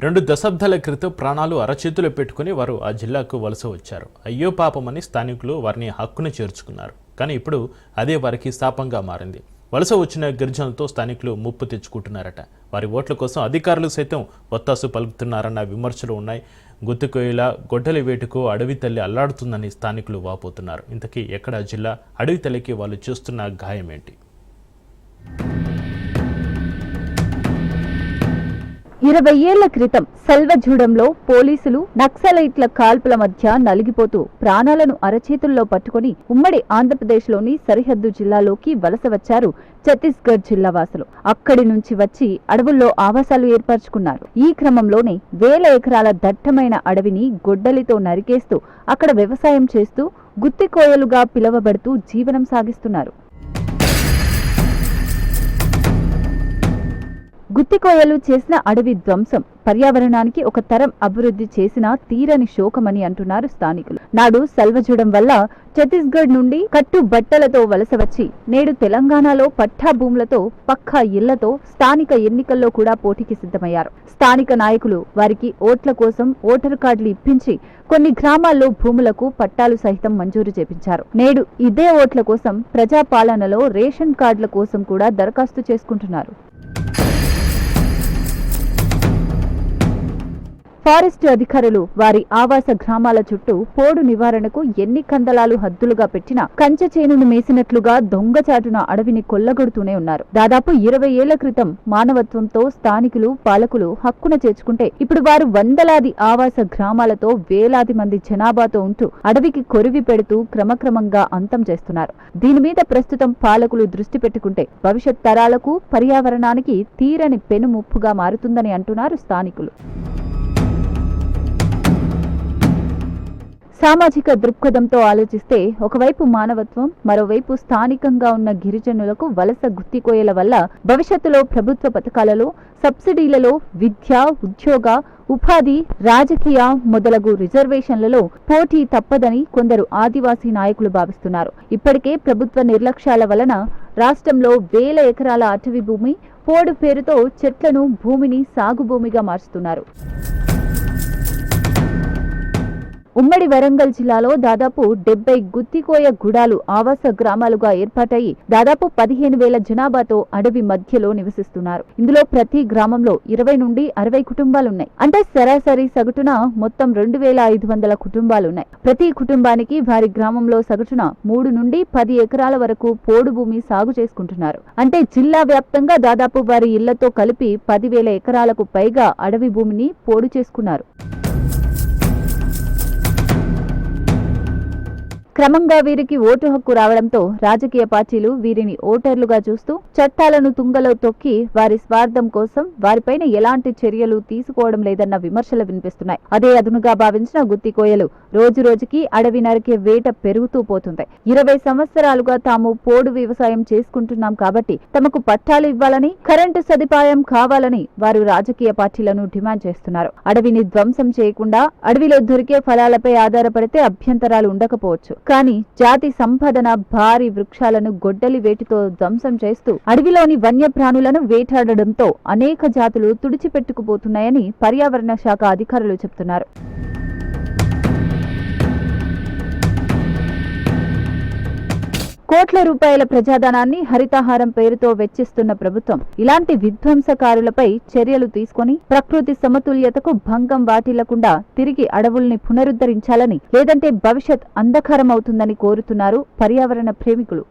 2 దశాబ్దాల క్రితం ప్రాణాలు అరచేతులు పెట్టుకుని వారు ఆ జిల్లాకు వలస వచ్చారు. అయ్యో పాపమని స్థానికులు వారిని హక్కును చేర్చుకున్నారు. కానీ ఇప్పుడు అదే వారికి శాపంగా మారింది. వలస వచ్చిన గిరిజనులతో స్థానికులు ముప్పు తెచ్చుకుంటున్నారట. వారి ఓట్ల కోసం అధికారులు సైతం ఒత్తాసు పలుకుతున్నారన్న విమర్శలు ఉన్నాయి. గుత్తికోయిల గొడ్డలి వేటుకు అడవి తల్లి అల్లాడుతుందని స్థానికులు వాపోతున్నారు. ఇంతకీ ఎక్కడ జిల్లా అడవి తల్లికి వాళ్ళు చేస్తున్న గాయం ఏంటి? 20 ఏళ్ల క్రితం సెల్వజూడంలో పోలీసులు నక్సలైట్ల కాల్పుల మధ్య నలిగిపోతూ ప్రాణాలను అరచేతుల్లో పట్టుకుని ఉమ్మడి ఆంధ్రప్రదేశ్లోని సరిహద్దు జిల్లాలోకి వలస వచ్చారు ఛత్తీస్గఢ్ జిల్లా వాసులు. అక్కడి నుంచి వచ్చి అడవుల్లో ఆవాసాలు ఏర్పరచుకున్నారు. ఈ క్రమంలోనే వేల ఎకరాల దట్టమైన అడవిని గొడ్డలితో నరికేస్తూ అక్కడ వ్యవసాయం చేస్తూ గుత్తికోయలుగా పిలువబడుతూ జీవనం సాగిస్తున్నారు. గుత్తికోయలు చేసిన అడవి ధ్వంసం పర్యావరణానికి ఒక తరం అభివృద్ధి చేసిన తీరని శోకమని అంటున్నారు స్థానికులు. నాడు సెల్వజూడం వల్ల ఛత్తీస్గఢ్ నుండి కట్టు బట్టలతో వలస వచ్చి నేడు తెలంగాణలో పట్టా భూములతో పక్కా ఇళ్లతో స్థానిక ఎన్నికల్లో కూడా పోటీకి సిద్ధమయ్యారు. స్థానిక నాయకులు వారికి ఓట్ల కోసం ఓటర్ కార్డులు ఇప్పించి కొన్ని గ్రామాల్లో భూములకు పట్టాలు సహితం మంజూరు చేపించారు. నేడు ఇదే ఓట్ల కోసం ప్రజాపాలనలో రేషన్ కార్డుల కోసం కూడా దరఖాస్తు చేసుకుంటున్నారు. ఫారెస్టు అధికారులు వారి ఆవాస గ్రామాల చుట్టూ పోడు నివారణకు ఎన్ని కందలాలు హద్దులుగా పెట్టినా కంచె చేనును మేసినట్లుగా దొంగచాటున అడవిని కొల్లగొడుతూనే ఉన్నారు. దాదాపు 20 ఏళ్ల క్రితం మానవత్వంతో స్థానికులు పాలకులు హక్కున చేర్చుకుంటే ఇప్పుడు వారు వందలాది ఆవాస గ్రామాలతో వేలాది మంది జనాభాతో ఉంటూ అడవికి కొరివి పెడుతూ క్రమక్రమంగా అంతం చేస్తున్నారు. దీని మీద ప్రస్తుతం పాలకులు దృష్టి పెట్టుకుంటే భవిష్యత్ తరాలకు పర్యావరణానికి తీరని పెనుముప్పుగా మారుతుందని అంటున్నారు స్థానికులు. సామాజిక దృక్పథంతో ఆలోచిస్తే ఒకవైపు మానవత్వం, మరోవైపు స్థానికంగా ఉన్న గిరిజనులకు వలస గుత్తికోయల వల్ల భవిష్యత్తులో ప్రభుత్వ పథకాలలో, సబ్సిడీలలో, విద్య, ఉద్యోగ, ఉపాధి, రాజకీయ మొదలగు రిజర్వేషన్లలో పోటీ తప్పదని కొందరు ఆదివాసీ నాయకులు భావిస్తున్నారు. ఇప్పటికే ప్రభుత్వ నిర్లక్ష్యాల వలన రాష్ట్రంలో వేల ఎకరాల అటవీ భూమి పోడు పేరుతో చెట్లను, భూమిని సాగు భూమిగా మార్చుతున్నారు. ఉమ్మడి వరంగల్ జిల్లాలో దాదాపు 70 గుత్తికోయ గుడాలు ఆవాస గ్రామాలుగా ఏర్పాటయి దాదాపు 15,000 జనాభాతో అడవి మధ్యలో నివసిస్తున్నారు. ఇందులో ప్రతి గ్రామంలో 20 నుండి 60 కుటుంబాలున్నాయి. అంటే సరాసరి సగటున మొత్తం 2,500 కుటుంబాలున్నాయి. ప్రతి కుటుంబానికి వారి గ్రామంలో సగటున 3 నుండి 10 ఎకరాల వరకు పోడు భూమి సాగు చేసుకుంటున్నారు. అంటే జిల్లా వ్యాప్తంగా దాదాపు వారి ఇళ్లతో కలిపి 10,000 ఎకరాలకు పైగా అడవి భూమిని పోడు చేసుకున్నారు. క్రమంగా వీరికి ఓటు హక్కు రావడంతో రాజకీయ పార్టీలు వీరిని ఓటర్లుగా చూస్తూ చట్టాలను తుంగలో తొక్కి వారి స్వార్థం కోసం వారిపైన ఎలాంటి చర్యలు తీసుకోవడం లేదన్న విమర్శలు వినిపిస్తున్నాయి. అదే అదునుగా భావించిన గుత్తికోయలు రోజు రోజుకి అడవి నరికే వేట పెరుగుతూ పోతుంది. 20 సంవత్సరాలుగా తాము పోడు వ్యవసాయం చేసుకుంటున్నాం కాబట్టి తమకు పట్టాలు ఇవ్వాలని, కరెంటు సదుపాయం కావాలని వారు రాజకీయ పార్టీలను డిమాండ్ చేస్తున్నారు. అడవిని ధ్వంసం చేయకుండా అడవిలో దొరికే ఫలాలపై ఆధారపడితే అభ్యంతరాలు ఉండకపోవచ్చు. కానీ జాతి సంపదన భారీ వృక్షాలను గొడ్డలి వేటితో ధ్వంసం చేస్తూ అడవిలోని వన్యప్రాణులను వేటాడడంతో అనేక జాతులు తుడిచిపెట్టుకుపోతున్నాయని పర్యావరణ శాఖ అధికారులు చెబుతున్నారు. కోట్ల రూపాయల ప్రజాధనాన్ని హరితహారం పేరుతో వెచ్చిస్తున్న ప్రభుత్వం ఇలాంటి విధ్వంసకారులపై చర్యలు తీసుకొని ప్రకృతి సమతుల్యతకు భంగం వాటిల్లకుండా తిరిగి అడవుల్ని పునరుద్ధరించాలని, లేదంటే భవిష్యత్ అంధకారం అవుతుందని కోరుతున్నారు పర్యావరణ ప్రేమికులు.